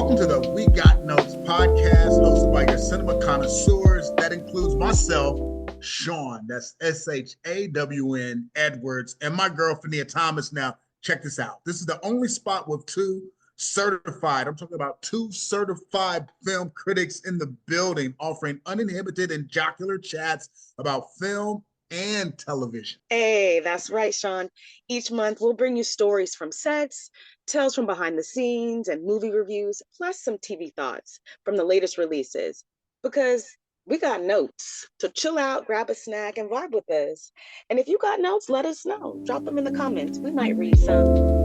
Welcome to the We Got Notes podcast, hosted by your cinema connoisseurs. That includes myself, Sean, that's SHAWN Edwards, and my girl, Fania Thomas. Now, check this out. This is the only spot with I'm talking about two certified film critics in the building, offering uninhibited and jocular chats about film and television. Hey, that's right, Sean. Each month, we'll bring you stories from sets, tales from behind the scenes, and movie reviews, plus some TV thoughts from the latest releases. Because we got notes. So chill out, grab a snack, and vibe with us. And if you got notes, let us know. Drop them in the comments. We might read some.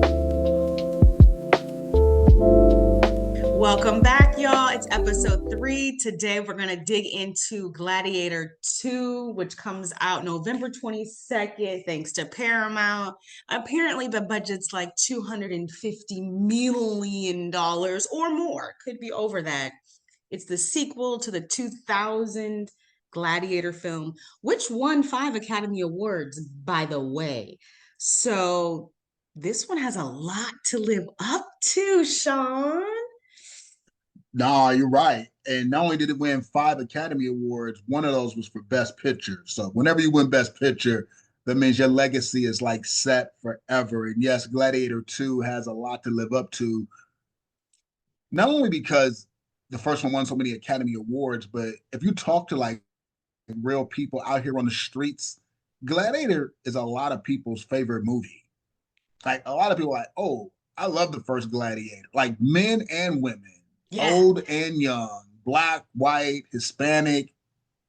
Welcome back, y'all. It's episode 3. Today, we're going to dig into Gladiator 2, which comes out November 22nd, thanks to Paramount. Apparently, the budget's like $250 million or more. Could be over that. It's the sequel to the 2000 Gladiator film, which won 5 Academy Awards, by the way. So this one has a lot to live up to, Sean. No, you're right. And not only did it win 5 Academy Awards, one of those was for Best Picture. So whenever you win Best Picture, that means your legacy is like set forever. And yes, Gladiator 2 has a lot to live up to, not only because the first one won so many Academy Awards, but if you talk to like real people out here on the streets, Gladiator is a lot of people's favorite movie. Like a lot of people are like, oh, I love the first Gladiator, like men and women. Yeah. Old and young, Black, white, Hispanic,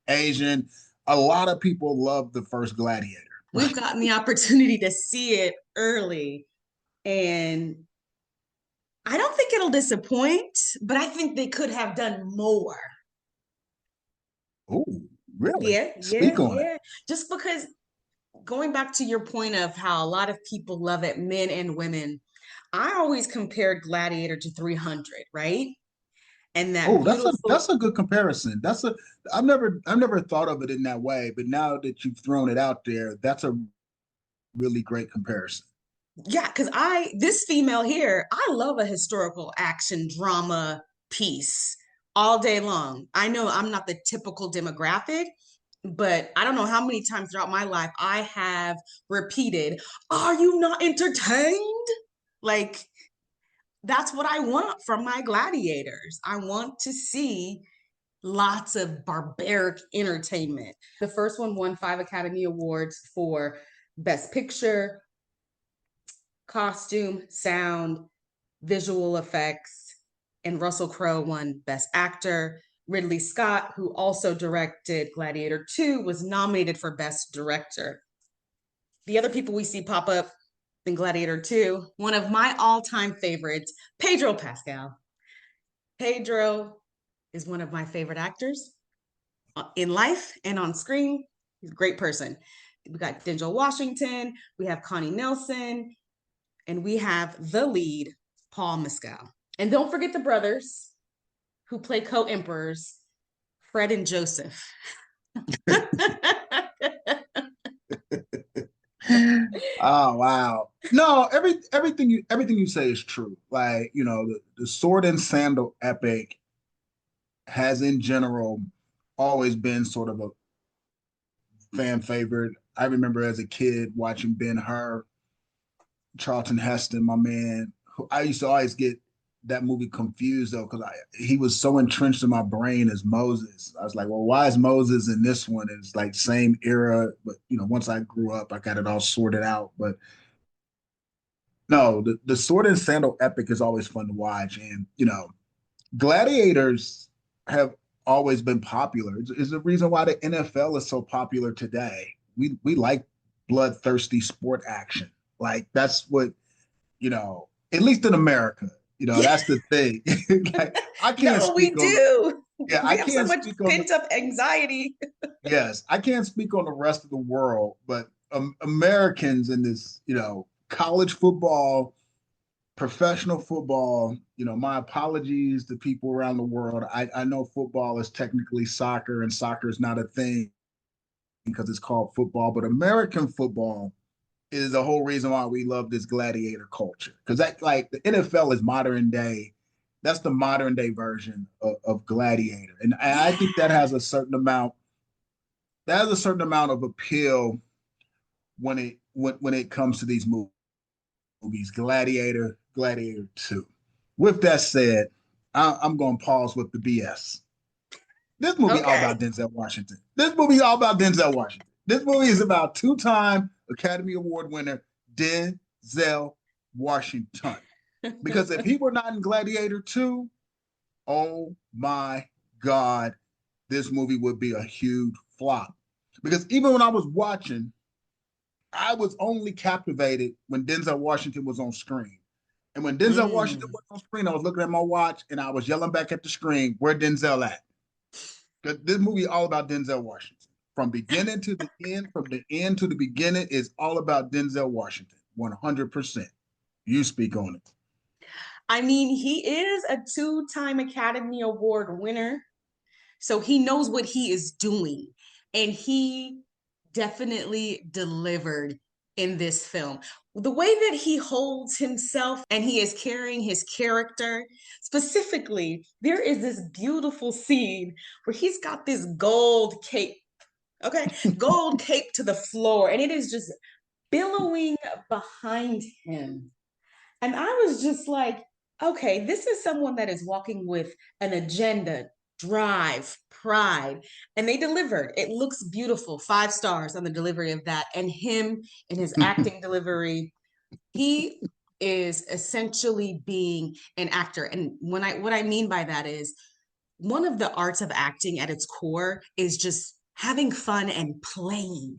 Asian. A lot of people love the first Gladiator. We've gotten the opportunity to see it early, and I don't think it'll disappoint, but I think they could have done more. Oh, really? Speak on it. Just because, going back to your point of how a lot of people love it, men and women, I always compared Gladiator to 300, right? And that that's a good comparison. I've never thought of it in that way, but now that you've thrown it out there, that's a really great comparison. Yeah, because this female here, I love a historical action drama piece all day long. I know I'm not the typical demographic, but I don't know how many times throughout my life I have repeated, "Are you not entertained?" Like, that's what I want from my gladiators. I want to see lots of barbaric entertainment. The first one won 5 Academy Awards for Best Picture, Costume, Sound, Visual Effects, and Russell Crowe won Best Actor. Ridley Scott, who also directed Gladiator 2, was nominated for Best Director. The other people we see pop up in Gladiator 2, one of my all-time favorites, Pedro Pascal. Pedro is one of my favorite actors in life and on screen. He's a great person. We got Denzel Washington, we have Connie Nielsen, and we have the lead, Paul Mescal. And don't forget the brothers who play co-emperors, Fred and Joseph. Oh wow! No, everything you say is true. Like the sword and sandal epic has in general always been sort of a fan favorite. I remember as a kid watching Ben-Hur, Charlton Heston, my man. I used to always get that movie confused though, because he was so entrenched in my brain as Moses. I was like, well, why is Moses in this one? And it's like same era, but once I grew up, I got it all sorted out. But no, the sword and sandal epic is always fun to watch, and gladiators have always been popular. It's the reason why the NFL is so popular today. We like bloodthirsty sport action. Like that's what at least in America. That's the thing. Like, I can't. No, we do. Yeah, we have so much pent up anxiety. Yes, I can't speak on the rest of the world, but Americans in this, college football, professional football. My apologies to people around the world. I know football is technically soccer, and soccer is not a thing because it's called football, but American football is the whole reason why we love this gladiator culture. Because that, like, the NFL is modern day That's the modern day version of Gladiator, and I think that Yeah. has a certain amount. That has a certain amount of appeal when it comes to these movies. Gladiator, Gladiator 2. With that said, I'm going to pause with the BS. This movie all Okay. about Denzel Washington. This movie is all about Denzel Washington. This movie is about two-time Academy Award winner Denzel Washington. Because if he were not in Gladiator 2, oh my God, this movie would be a huge flop. Because even when I was watching, I was only captivated when Denzel Washington was on screen. And when Denzel Washington Mm. was on screen, I was looking at my watch and I was yelling back at the screen, where Denzel at? Because this movie is all about Denzel Washington. From beginning to the end, from the end to the beginning, is all about Denzel Washington. 100%. You speak on it. I mean, he is a two-time Academy Award winner, so he knows what he is doing. And he definitely delivered in this film. The way that he holds himself and he is carrying his character, specifically, there is this beautiful scene where he's got this gold cape, okay? Gold cape to the floor, and it is just billowing behind him. And I was just like, okay, this is someone that is walking with an agenda, drive, pride. And they delivered. It looks beautiful. 5 stars on the delivery of that. And him in his acting delivery, he is essentially being an actor. And when I what I mean by that is one of the arts of acting at its core is just having fun and playing.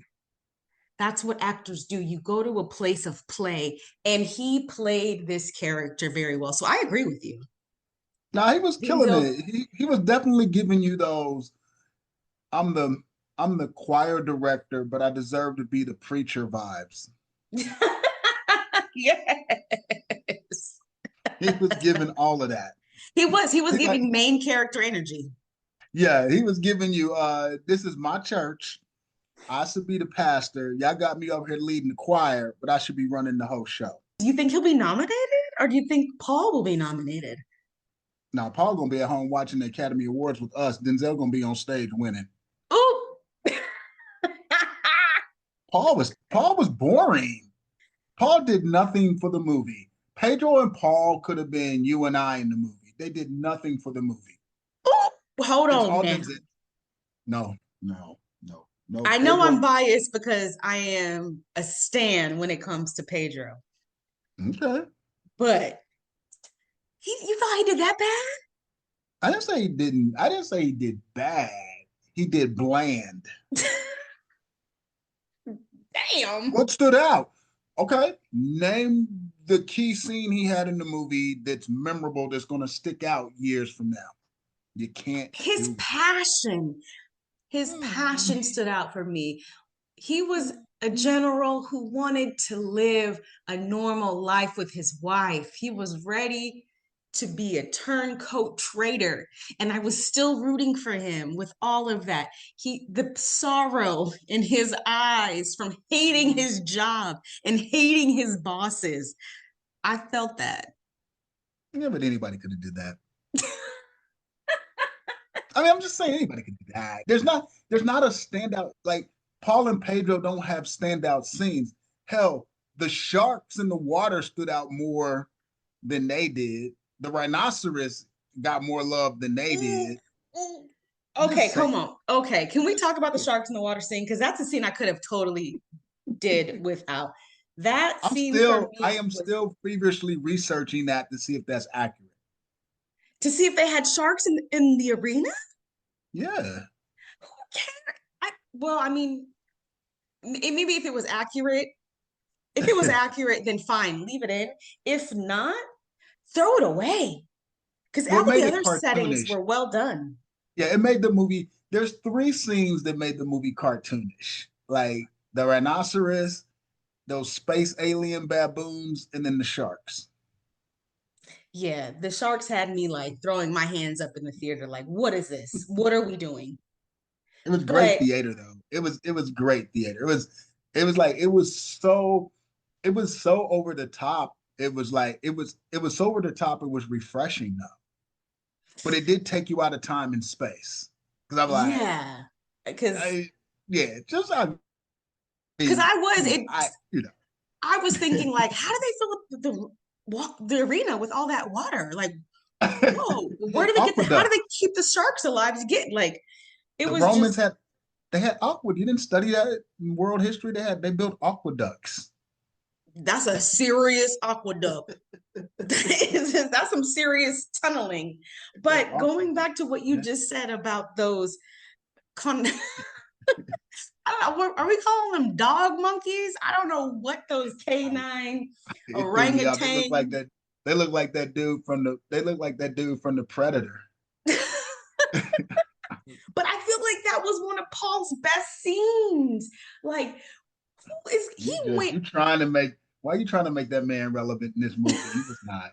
That's what actors do. You go to a place of play, and he played this character very well. So I agree with you. Now he was killing Denzel. it. He was definitely giving you those. I'm the I'm the choir director, but I deserve to be the preacher vibes. Yes. He was giving all of that. He was He's like, giving main character energy. yeah, he was giving you this is my church. I should be the pastor. Y'all got me over here leading the choir, but I should be running the whole show. Do you think he'll be nominated or do you think Paul will be nominated? Now Paul gonna be at home watching the Academy Awards with us. Denzel gonna be on stage winning. Oh, Paul was boring. Paul did nothing for the movie. Pedro and Paul could have been you and I in the movie. They did nothing for the movie. oh, hold It's on all now. Denzel. No, no, no, no. I know I'm Pedro. biased because I am a stan when it comes to Pedro, Okay. but you thought he did that I didn't say he didn't. I didn't say he did bad. He did bland. bad? Damn. What stood out? Okay. Name the key scene he had in the movie that's memorable, that's going to stick out years from now. You can't His do passion, his it. passion stood out for me. He was a general who wanted to live a normal life with his wife. He was ready to be a turncoat trader, and I was still rooting for him with all of that. The sorrow in his eyes from hating his job and hating his bosses. I felt that. Yeah, but anybody could have did that. I mean, I'm just saying anybody could do that. There's not a standout, like Paul and Pedro don't have standout scenes. Hell, the sharks in the water stood out more than they did. The rhinoceros got more love than they did. I'm Okay, just come saying. on. Okay, can we talk about the sharks in the water scene? Because that's a scene I could have totally did without. That scene for I me am was still feverishly researching that to see if that's accurate. to see if they had sharks in the arena. Yeah. Who cares? Well, I mean, maybe if it was accurate, then fine, leave it in. If not, throw it away. Because Well, it all of the made it other settings cartoonish. were well done. Yeah, it made the movie. There's three scenes that made the movie cartoonish, like the rhinoceros, those space alien baboons, and then the sharks. Yeah, the sharks had me like throwing my hands up in the theater, like, what is this? What are we doing? It was great But theater though. It was great theater. It was like it was so over the top. It was so over the top. It was refreshing though. but it did take you out of time and space. Because I'm like, Yeah, because I, yeah, just I because mean, I was come on, it. you know, I was thinking like, how do they fill up the arena with all that water? Like, whoa, where do they get the? How do they aqueduct. keep the sharks alive to get like? It The was Romans just had they had aqueduct. You didn't study that in world history. They built aqueducts. that's a serious aqueduct. That's some serious tunneling. They built But going aqueducts. back to what you just said about those con I don't know, are we calling them dog monkeys? I don't know what those canine It threw me out. They look like orangutan. that. They look like that dude from the. They look like that dude from the Predator. But I feel like that was one of Paul's best scenes. Like, who is he went You trying to make. Why are you trying to make that man relevant in this movie? He was not.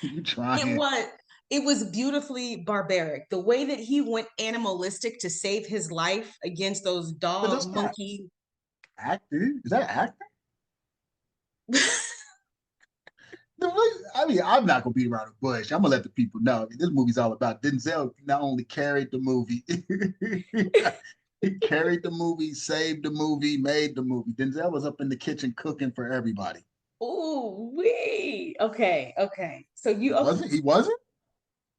You it trying. was it was beautifully barbaric. The way that he went animalistic to save his life against those But dog that's not monkey. acting. Is that acting? I mean, I'm not gonna beat around the bush. I'm gonna let the people know. I mean, this movie's all about Denzel. Not only carried the movie, he carried the movie, saved the movie, made the movie. Denzel was up in the kitchen cooking for everybody. Oh, wee. Okay, okay. So He you okay, wasn't. He wasn't.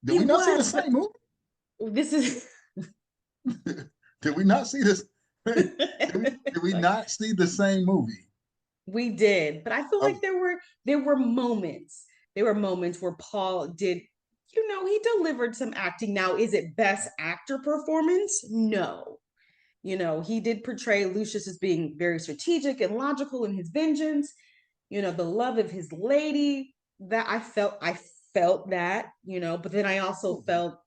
Did he we not see the was, but same movie? this is Did we not see this? Did we not see the same movie? we did, but I feel like Oh, there were moments. There were moments where Paul did, he delivered some acting. Now, is it best actor performance? No. He did portray Lucius as being very strategic and logical in his vengeance, the love of his lady. That I felt that, but then I also felt,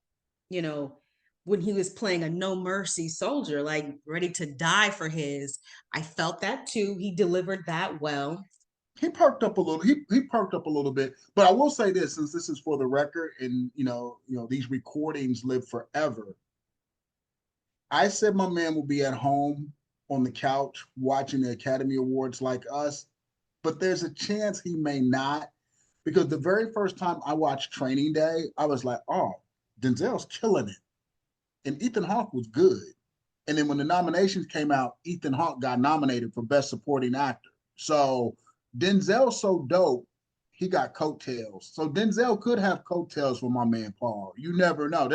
you know, when he was playing a no mercy soldier, like ready to die for his, I felt that too. He delivered that well. he perked up a little. He perked up a little bit. But I will say this, since this is for the record, and these recordings live forever. I said my man will be at home on the couch watching the Academy Awards like us, but there's a chance he may not because the very first time I watched Training Day, I was like, oh, Denzel's killing it. And Ethan Hawke was good. And then when the nominations came out, Ethan Hawke got nominated for Best Supporting Actor. So Denzel's so dope, he got coattails. So Denzel could have coattails for my man Paul. You never know.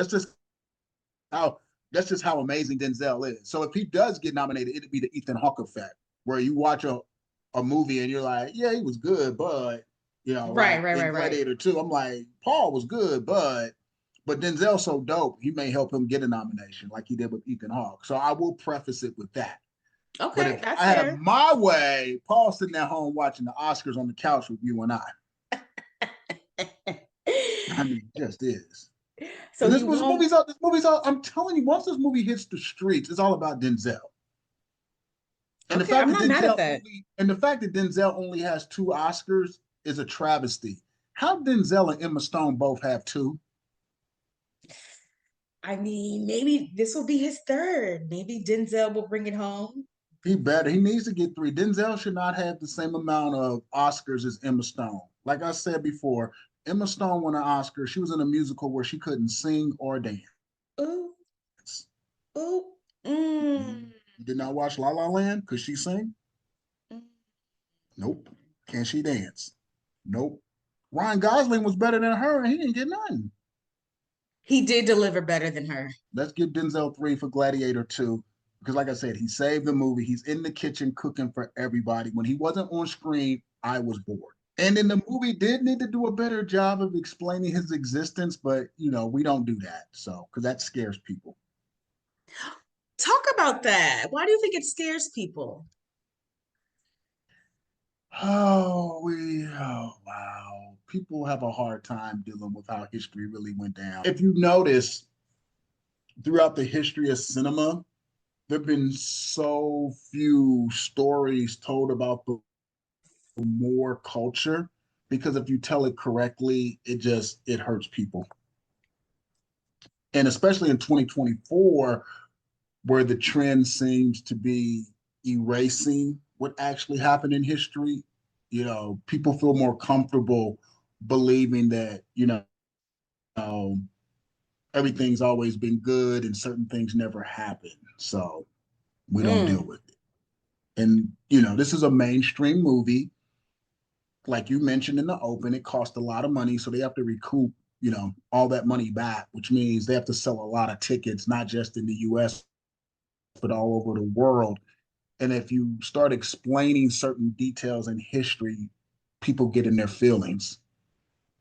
How that's just how amazing Denzel is. So if he does get nominated, it'd be the Ethan Hawke effect, where you watch a movie and you're like, yeah, he was good, but Right, like right, in right, right. Gladiator 2, I'm like, Paul was good, but Denzel's so dope, he may help him get a nomination like he did with Ethan Hawke. So I will preface it with that. But Okay, if that's I have fair. my way, Paul's sitting at home watching the Oscars on the couch with you and I. I mean, just is. So you won't. This movie's all. I'm telling you, once this movie hits the streets, it's all about Denzel. And the Okay, fact I'm that not mad at Denzel that. only and the fact that Denzel only has two Oscars is a travesty. How Denzel and Emma Stone both have two? I mean, maybe this will be his third. Maybe Denzel will bring it home. He better. He needs to get three. Denzel should not have the same amount of Oscars as Emma Stone. Like I said before, Emma Stone won an Oscar. She was in a musical where she couldn't sing or dance. Ooh, ooh, You mm, did not watch La La Land? Could she sing? mm. Nope. Can she dance? Nope. Ryan Gosling was better than her, and he didn't get nothing. He did deliver better than her. Let's give Denzel 3 for Gladiator 2. Because, like I said, he saved the movie. He's in the kitchen cooking for everybody. When he wasn't on screen, I was bored. And then the movie did need to do a better job of explaining his existence, but we don't do that. So, because that scares people. Talk about that. Why do you think it scares people? Oh, wow. People have a hard time dealing with how history really went down. If you notice, throughout the history of cinema, there have been so few stories told about the more culture because if you tell it correctly, it hurts people. And especially in 2024, where the trend seems to be erasing what actually happened in history, people feel more comfortable believing that, everything's always been good and certain things never happen. So we don't deal Mm. with it. And, you know, this is a mainstream movie. Like you mentioned in the open, it cost a lot of money. So they have to recoup, you know, all that money back, which means they have to sell a lot of tickets, not just in the US, but all over the world. And if you start explaining certain details in history, people get in their feelings,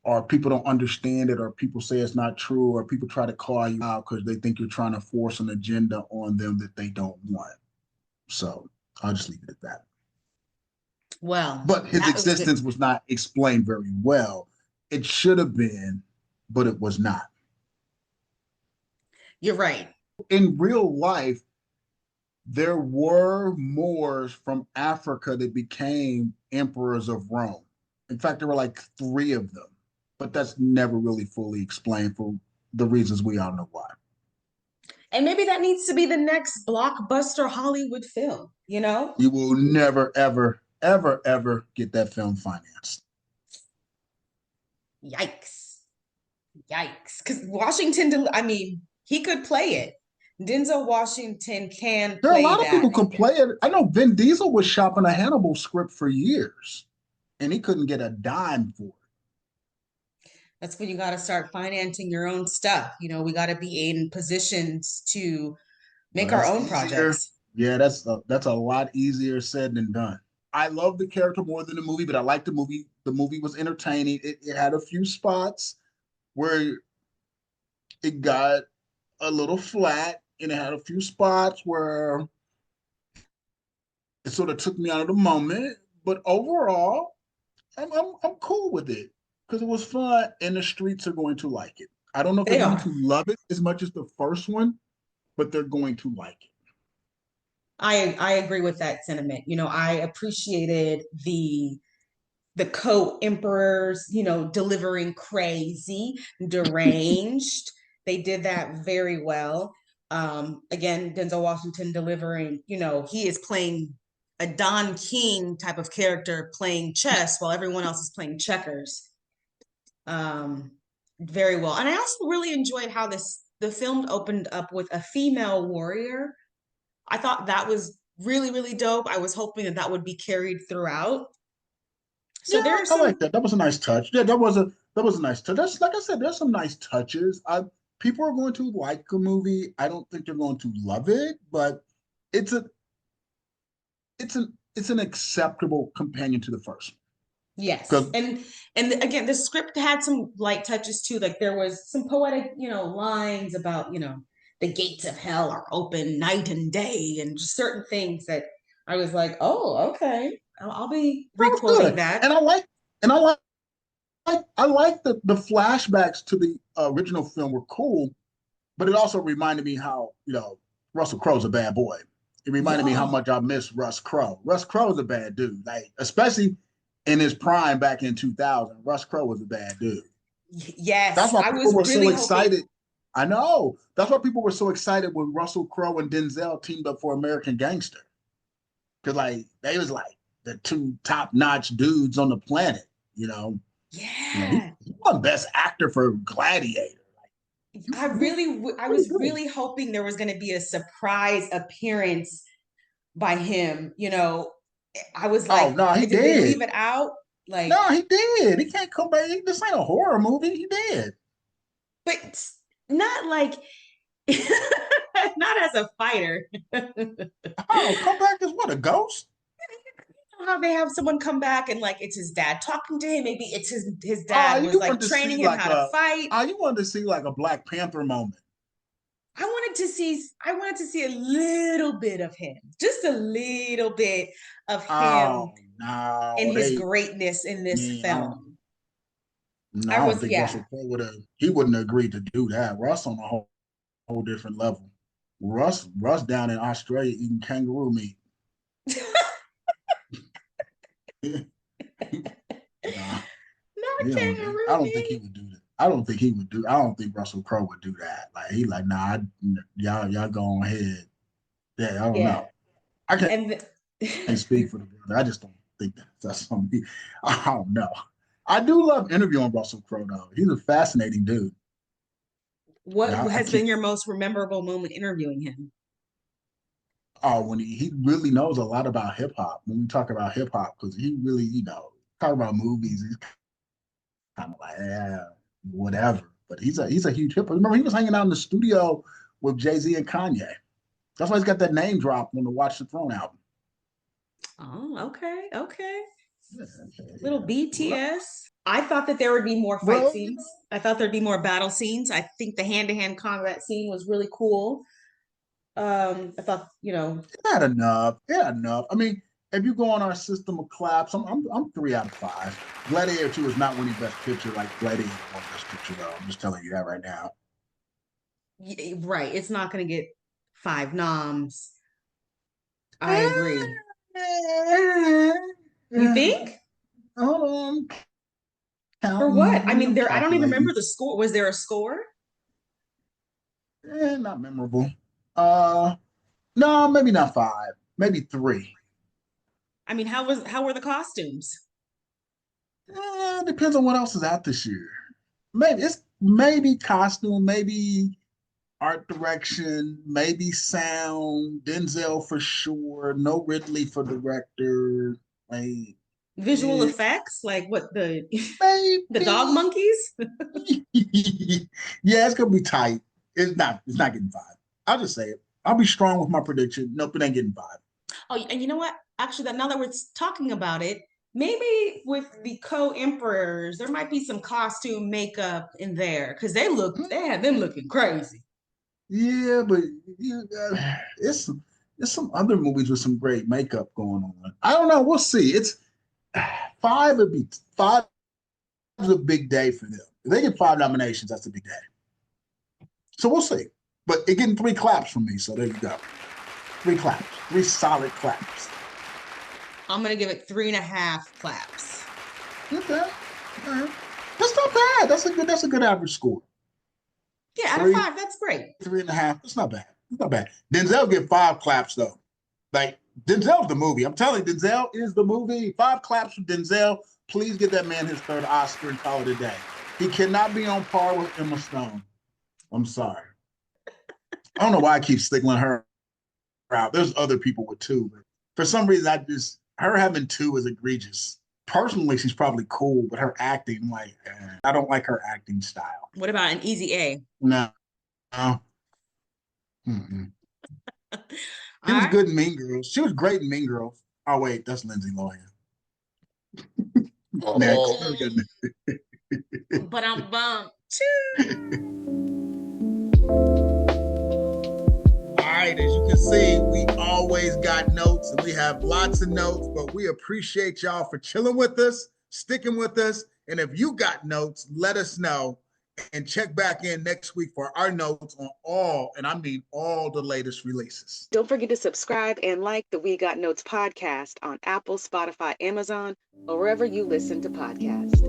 or people don't understand it, or people say it's not true, or people try to call you out because they think you're trying to force an agenda on them that they don't want. So I'll just leave it at that. Well, But his that was a good. existence was not explained very well. It should have been, but it was not. You're right. In real life, there were Moors from Africa that became emperors of Rome. In fact, there were like three of them, but that's never really fully explained for the reasons we all know why. And maybe that needs to be the next blockbuster Hollywood film, you know? You will never, ever, ever, ever get that film financed. Yikes. Yikes. Because Washington, I mean, he could play it. Denzel Washington can There are a play lot of that. people can play it. I know Vin Diesel was shopping a Hannibal script for years, and he couldn't get a dime for it. That's when you got to start financing your own stuff. You know, we got to be in positions to Well, make our that's own easier. projects. Yeah, that's a lot easier said than done. I love the character more than the movie, but I like the movie. The movie was entertaining. It had a few spots where it got a little flat, and it had a few spots where it sort of took me out of the moment. But overall, I'm cool with it because it was fun, and the streets are going to like it. I don't know if they're They going are. to love it as much as the first one, but they're going to like it. I agree with that sentiment. You know, I appreciated the co-emperors, you know, delivering crazy, deranged. They did that very well. Again, Denzel Washington delivering, you know, he is playing a Don King type of character playing chess while everyone else is playing checkers. Um, Very well. And I also really enjoyed how the film opened up with a female warrior. I thought that was really, really dope. I was hoping that that would be carried throughout. So there Yeah, are I like some. that. That was a nice touch. Yeah, that was a nice touch. That's like I said, there's some nice touches. I People are going to like a movie. I don't think they're going to love it, but it's a it's an acceptable companion to the first. Yes. Because And again, the script had some light touches too. Like there was some poetic, you know, lines about, you know, the gates of hell are open night and day and just certain things that I was like, oh, okay. I'll be that was requoting good, that. and I like the flashbacks to the original film were cool, but it also reminded me how Russell Crowe's a bad boy. It reminded me how Yeah. much I miss Russ Crowe. Russ Crowe's a bad dude, like especially in his prime back in 2000. Russ Crowe was a bad dude. That's Yes. why I people was were so really hoping. excited. I know. That's why people were so excited when Russell Crowe and Denzel teamed up for American Gangster. Because like they was like the two top-notch dudes on the planet. You know, Yeah. he won Best Actor for Gladiator. Like I pretty was good. really hoping there was going to be a surprise appearance by him. You know, I was Oh like, no, he did they did. leave it out? Like, No, he did. He can't come back. This ain't a horror movie. He did. but not like, not as a fighter. Oh, come back as what, a ghost? How they have someone come back and like it's his dad talking to him. Maybe it's his Oh, dad was you like wanted to training see him like how to a fight. you wanted to see like a Black Panther moment. I wanted to see a little bit of him, just a little bit of him Oh and no, his greatness in this man, film. no, I I don't was, think yeah. Russell Crowe would have. He wouldn't have agreed to do that. Russ on a whole different level. Russ down in Australia eating kangaroo meat. Nah, Not a he don't. I kangaroo don't think he meat. would do that. I don't think he would do. I don't think Russell Crowe would do that. Like he like, nah, y'all go ahead. Yeah, I don't Yeah. know. I can't And speak for the brother. I just don't think that's something. I don't know. I do love interviewing Russell Crowe though. He's a fascinating dude. What Yeah, I has keep. been your most memorable moment interviewing him? Oh, when he really knows a lot about hip hop. When we talk about hip hop, because he really, talk about movies. He's kind of like, yeah, whatever. But he's a huge hip hop. Remember, he was hanging out in the studio with Jay-Z and Kanye. That's why he's got that name drop on the Watch the Throne album. Oh, okay, okay. Yeah, Little yeah. Well, BTS. I thought that there would be more fight well, scenes. I thought there'd be more battle scenes. I think the hand-to-hand combat scene was really cool. I thought, it had enough. It had enough. I mean, if you go on our system of claps, I'm 3 out of 5. Gladiator 2 is not winning Best Picture like Gladiator won Best Picture, though. I'm just telling you that right now. right. It's not going to get 5 noms. I agree. You think? Hold on, For what? I counting. mean, I'm I don't even remember calculating. the score. Was there a score? Not memorable. Uh, no, maybe not 5. Maybe 3. I mean, how were the costumes? Depends on what else is out this year. Maybe costume, maybe art direction, maybe sound. Denzel for sure. No Ridley for director. Like, Visual eh, effects? Like what the dog maybe. monkeys? Yeah, it's gonna be tight. It's not. It's not getting 5. I'll just say it. I'll be strong with my prediction. Nope, it ain't getting 5. Oh, and you know what? Actually, that now that we're talking about it, maybe with the co-emperors, there might be some costume makeup in there because they had them looking crazy. Yeah, but you, it's some other movies with some great makeup going on. I don't know. We'll see. It's 5 would be 5 is a big day for them. If they get 5 nominations, that's a big day. So we'll see. But it getting 3 claps from me. So there you go. 3 claps. 3 solid claps. I'm gonna give it 3.5 claps. Okay. All right. That's not bad. That's a good average score. Yeah, out of Three, five, that's great. 3.5. That's not bad. That's not bad. Denzel get 5 claps though. Like Denzel's the movie. I'm telling you, Denzel is the movie. 5 claps for Denzel. Please get that man his third Oscar and call it a day. He cannot be on par with Emma Stone. I'm sorry. I don't know why I keep stickling her out. There's other people with 2, but for some reason, her having 2 is egregious. Personally, she's probably cool, but her acting, like, I don't like her acting style. What about an easy A? No, no. Mm-mm. All She was right. good in Mean Girls. She was great in Mean Girls. Oh wait, that's Lindsay Lohan. Next. But I'm bummed. All right, as you can see, we always got notes and we have lots of notes, but we appreciate y'all for chilling with us, sticking with us. And if you got notes, let us know and check back in next week for our notes on all, and I mean all the latest releases. Don't forget to subscribe and like the We Got Notes podcast on Apple, Spotify, Amazon, or wherever you listen to podcasts.